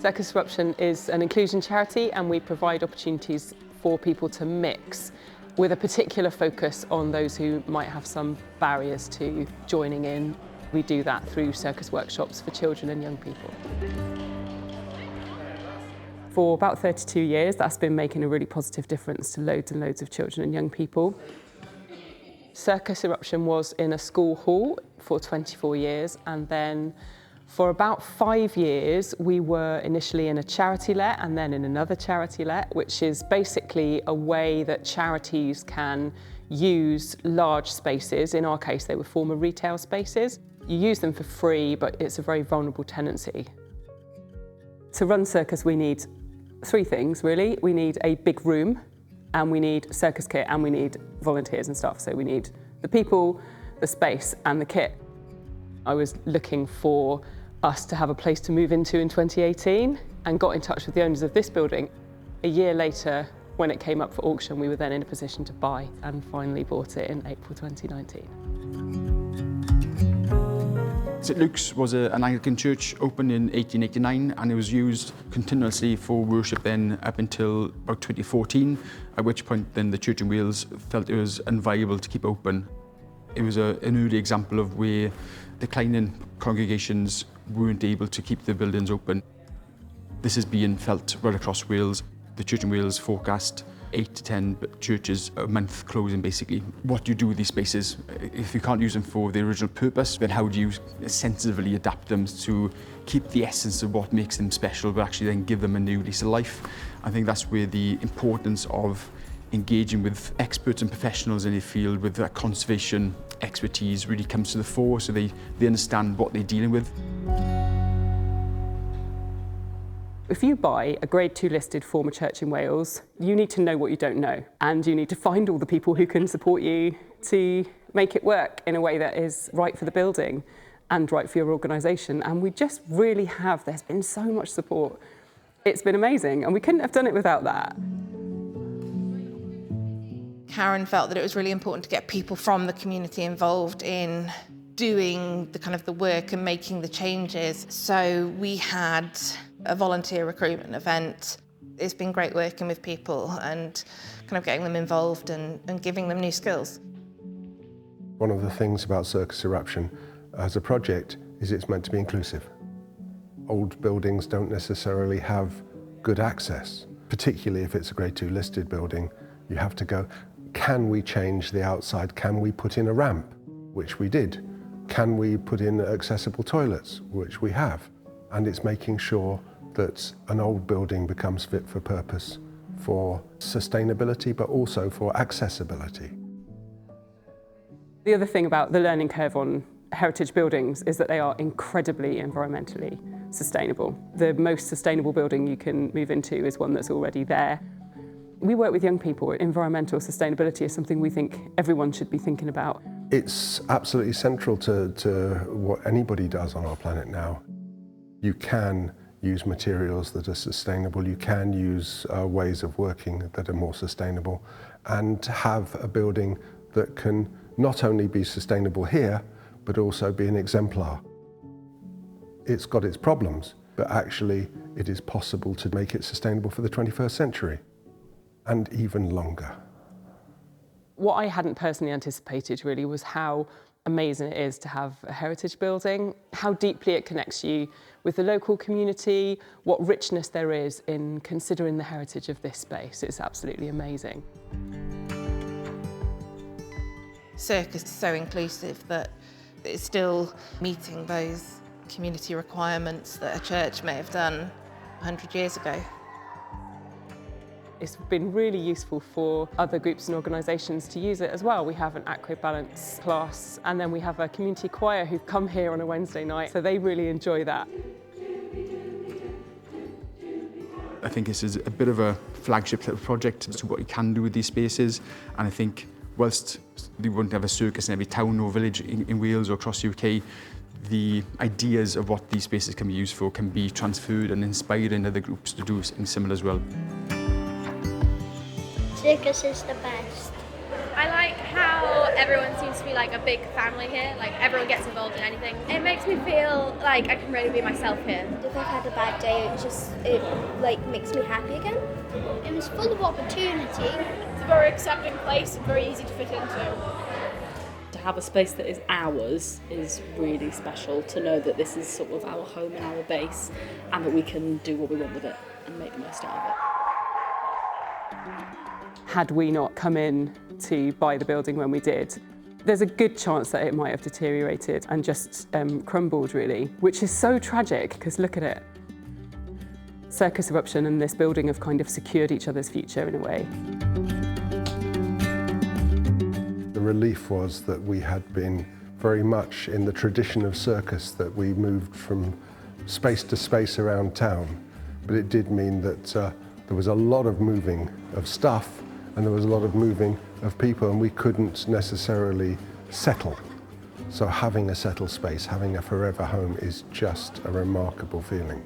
Circus Eruption is an inclusion charity, and we provide opportunities for people to mix, with a particular focus on those who might have some barriers to joining in. We do that through circus workshops for children and young people. For about 32 years, that's been making a really positive difference to loads and loads of children and young people. Circus Eruption was in a school hall for 24 years, and then for about 5 years, we were initially in a charity let and then in another charity let, which is basically a way that charities can use large spaces. In our case, they were former retail spaces. You use them for free, but it's a very vulnerable tenancy. To run circus, we need 3 things, really. We need a big room, and we need circus kit, and we need volunteers and stuff. So we need the people, the space, and the kit. I was looking for us to have a place to move into in 2018 and got in touch with the owners of this building. A year later, when it came up for auction, we were then in a position to buy and finally bought it in April 2019. St Luke's was an Anglican church opened in 1889, and it was used continuously for worship then up until about 2014, at which point then the Church in Wales felt it was unviable to keep open. It was an early example of where declining congregations weren't able to keep their buildings open. This is being felt right across Wales. The Church in Wales forecast 8 to 10 churches a month closing, basically. What do you do with these spaces? If you can't use them for their original purpose, then how do you sensibly adapt them to keep the essence of what makes them special, but actually then give them a new lease of life? I think that's where the importance of engaging with experts and professionals in the field with that conservation expertise really comes to the fore, so they understand what they're dealing with. If you buy a Grade 2 listed former church in Wales, you need to know what you don't know, and you need to find all the people who can support you to make it work in a way that is right for the building and right for your organisation. And we just really have. There's been so much support. It's been amazing, and we couldn't have done it without that. Karen felt that it was really important to get people from the community involved in doing the work and making the changes. So we had a volunteer recruitment event. It's been great working with people and getting them involved and giving them new skills. One of the things about Circus Eruption as a project is it's meant to be inclusive. Old buildings don't necessarily have good access, particularly if it's a Grade 2 listed building. You have to go, can we change the outside? Can we put in a ramp? Which we did. Can we put in accessible toilets? Which we have. And it's making sure that an old building becomes fit for purpose for sustainability, but also for accessibility. The other thing about the learning curve on heritage buildings is that they are incredibly environmentally sustainable. The most sustainable building you can move into is one that's already there. We work with young people. Environmental sustainability is something we think everyone should be thinking about. It's absolutely central to what anybody does on our planet now. You can use materials that are sustainable, you can use ways of working that are more sustainable, and have a building that can not only be sustainable here, but also be an exemplar. It's got its problems, but actually it is possible to make it sustainable for the 21st century, and even longer. What I hadn't personally anticipated really was how amazing it is to have a heritage building, how deeply it connects you with the local community, what richness there is in considering the heritage of this space. It's absolutely amazing. Circus is so inclusive that it's still meeting those community requirements that a church may have done 100 years ago. It's been really useful for other groups and organisations to use it as well. We have an aquabalance class, and then we have a community choir who come here on a Wednesday night, so they really enjoy that. I think this is a bit of a flagship type of project as to what you can do with these spaces, and I think whilst we wouldn't have a circus in every town or village in Wales or across the UK, the ideas of what these spaces can be used for can be transferred and inspired in other groups to do something similar as well. Circus is the best. I like how Everyone seems to be like a big family here, like everyone gets involved in anything. It makes me feel like I can really be myself here. If I've had a bad day, it makes me happy again. It was full of opportunity. It's a very accepting place and very easy to fit into. To have a space that is ours is really special, to know that this is sort of our home and our base, and that we can do what we want with it and make the most out of it. Had we not come in to buy the building when we did, there's a good chance that it might have deteriorated and just crumbled really, which is so tragic because look at it. Circus Eruption and this building have kind of secured each other's future in a way. The relief was that we had been very much in the tradition of circus, that we moved from space to space around town, but it did mean that there was a lot of moving of stuff and there was a lot of moving of people, and we couldn't necessarily settle. So having a settled space, having a forever home is just a remarkable feeling.